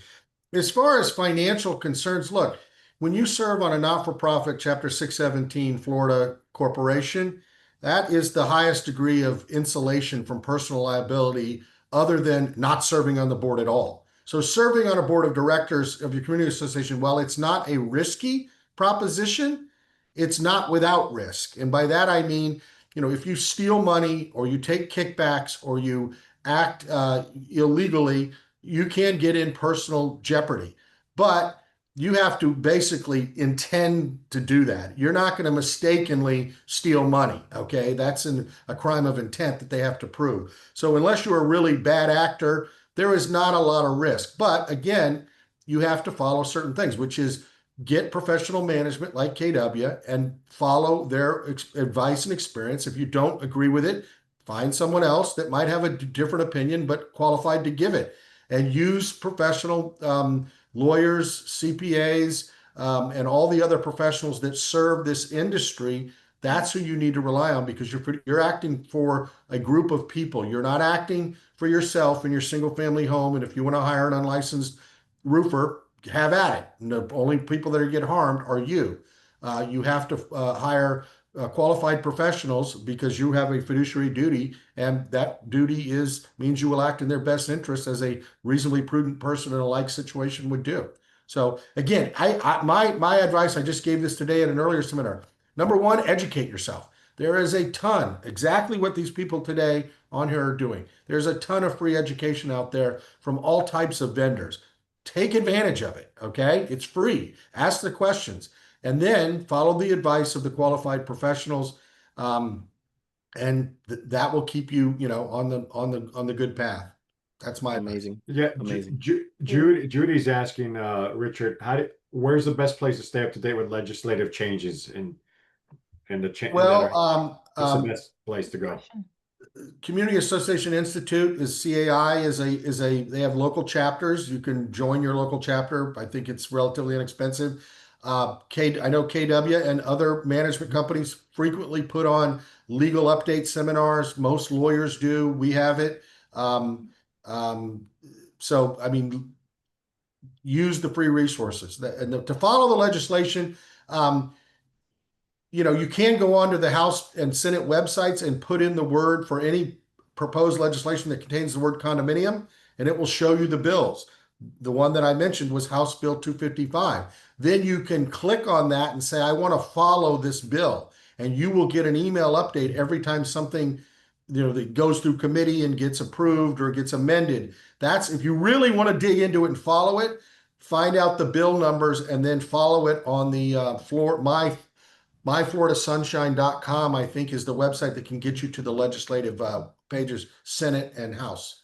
As far as financial concerns, look, when you serve on a not-for-profit Chapter 617 Florida corporation, that is the highest degree of insulation from personal liability other than not serving on the board at all. So serving on a board of directors of your community association, while it's not a risky proposition, it's not without risk. And by that, I mean, if you steal money or you take kickbacks or you act illegally, you can get in personal jeopardy. But you have to basically intend to do that. You're not going to mistakenly steal money, okay? That's a crime of intent that they have to prove. So unless you're a really bad actor, there is not a lot of risk. But again, you have to follow certain things, which is get professional management like KW and follow their advice and experience. If you don't agree with it, find someone else that might have a different opinion but qualified to give it, and use professional lawyers, CPAs, and all the other professionals that serve this industry. That's who you need to rely on, because you're acting for a group of people. You're not acting for yourself in your single family home. And if you want to hire an unlicensed roofer, have at it. And the only people that are get harmed are you. You have to hire qualified professionals, because you have a fiduciary duty, and that duty means you will act in their best interest, as a reasonably prudent person in a like situation would do. So again, my advice, I just gave this today at an earlier seminar. Number one, educate yourself. There is a ton, exactly what these people today on here are doing. There's a ton of free education out there from all types of vendors. Take advantage of it, okay? It's free. Ask the questions, and then follow the advice of the qualified professionals, and that will keep you, on the good path. That's my advice. Amazing. Yeah, Amazing. Judy's asking, Richard, where's the best place to stay up to date with legislative changes and the change? Well, what's the best place to go? Community Association Institute is CAI they have local chapters. You can join your local chapter. I think it's relatively inexpensive. I know KW and other management companies frequently put on legal update seminars. Most lawyers do. We have it. So, I mean, use the free resources. To follow the legislation, you can go onto the House and Senate websites and put in the word for any proposed legislation that contains the word condominium, and it will show you the bills. The one that I mentioned was House Bill 255. Then you can click on that and say, I want to follow this bill. And you will get an email update every time something, that goes through committee and gets approved or gets amended. That's, if you really want to dig into it and follow it, find out the bill numbers and then follow it on the myfloridasunshine.com, I think, is the website that can get you to the legislative pages, Senate and House.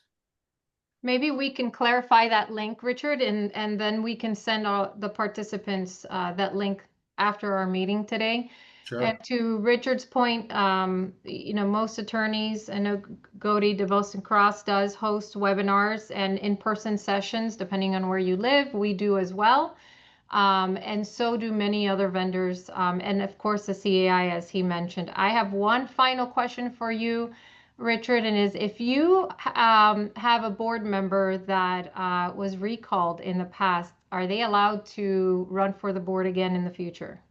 Maybe we can clarify that link, Richard, and then we can send all the participants that link after our meeting today. Sure. And to Richard's point, most attorneys, I know Gody DeVos and Cross does host webinars and in-person sessions, depending on where you live. We do as well. And so do many other vendors. And of course, the CAI, as he mentioned. I have one final question for you, Richard, and is if you have a board member that was recalled in the past, are they allowed to run for the board again in the future?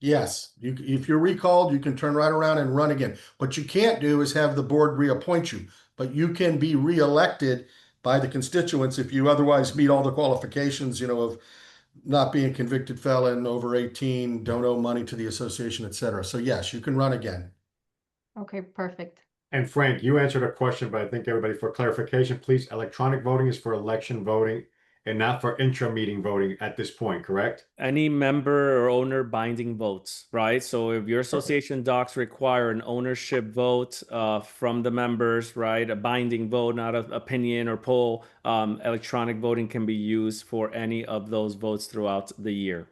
Yes. If you're recalled, you can turn right around and run again. What you can't do is have the board reappoint you, but you can be reelected by the constituents if you otherwise meet all the qualifications, of not being a convicted felon, over 18, don't owe money to the association, etc. So yes, you can run again. Okay, perfect. And Frank, you answered a question, but I think everybody, for clarification, please, electronic voting is for election voting and not for intra-meeting voting at this point, correct? Any member or owner binding votes, right? So if your association docs require an ownership vote from the members, right? A binding vote, not an opinion or poll, electronic voting can be used for any of those votes throughout the year.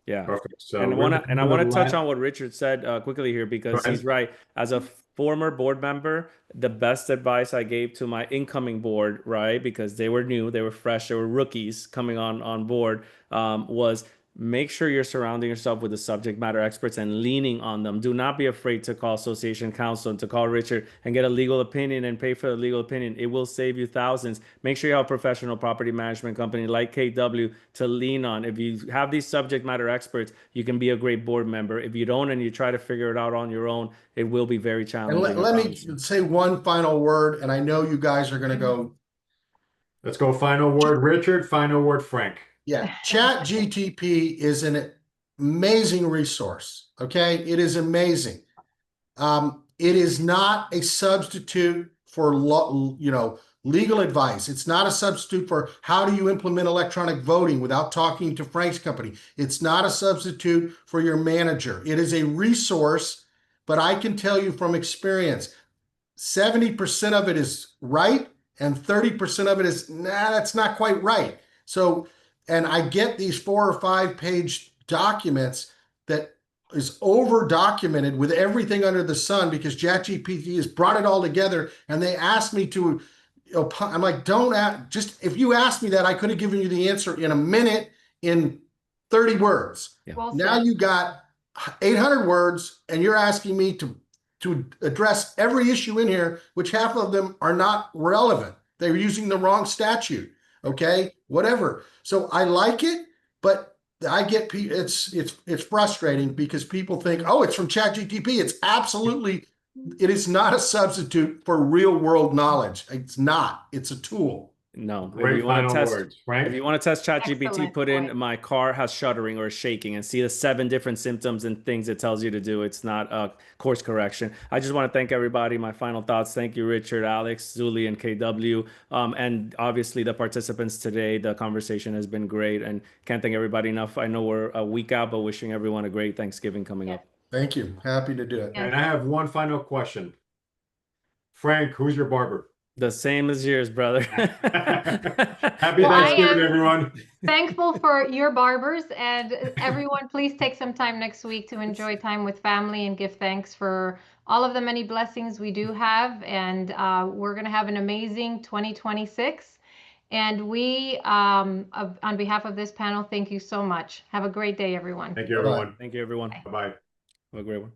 Yeah. Perfect. So and I want to touch on what Richard said quickly here, because he's right. As a former board member, the best advice I gave to my incoming board, right, because they were new, they were fresh, they were rookies coming on board, was make sure you're surrounding yourself with the subject matter experts and leaning on them. Do not be afraid to call association counsel and to call Richard and get a legal opinion and pay for the legal opinion. It will save you thousands. Make sure you have a professional property management company like KW to lean on. If you have these subject matter experts, you can be a great board member. If you don't and you try to figure it out on your own, it will be very challenging. And let me say one final word, and I know you guys are going to go. Let's go final word, Richard. Final word, Frank. Yeah, ChatGPT is an amazing resource. Okay, it is amazing. It is not a substitute for legal advice. It's not a substitute for how do you implement electronic voting without talking to Frank's company. It's not a substitute for your manager. It is a resource, but I can tell you from experience, 70% of it is right and 30% of it is, nah, that's not quite right. So, and I get these 4 or 5 page documents that is over documented with everything under the sun because ChatGPT has brought it all together, and they asked me to, I'm like, don't ask, just if you asked me that, I could have given you the answer in a minute in 30 words. Yeah. Well Now said. you got 800 words and you're asking me to address every issue in here, which half of them are not relevant. They're using the wrong statute. Okay, whatever. So I like it, but I get it's frustrating because people think, oh, it's from ChatGPT. It's absolutely, it is not a substitute for real world knowledge. It's not. It's a tool. No, Great final words, Frank. if you want to test ChatGPT, Excellent put in point. my car has shuddering or shaking and see the 7 different symptoms and things it tells you to do. It's not a course correction. I just want to thank everybody. My final thoughts. Thank you, Richard, Alex, Zuli, and KW. And obviously the participants today. The conversation has been great and can't thank everybody enough. I know we're a week out, but wishing everyone a great Thanksgiving coming up. Thank you. Happy to do it. Yeah. And I have one final question. Frank, who's your barber? The same as yours, brother. Happy Well, I Thanksgiving, am- everyone. Thankful for your barbers, and everyone, please take some time next week to enjoy time with family and give thanks for all of the many blessings we do have. And we're going to have an amazing 2026. And we, on behalf of this panel, thank you so much. Have a great day, everyone. Thank you, Bye-bye. everyone. Thank you, everyone. Bye-bye. Have a great one.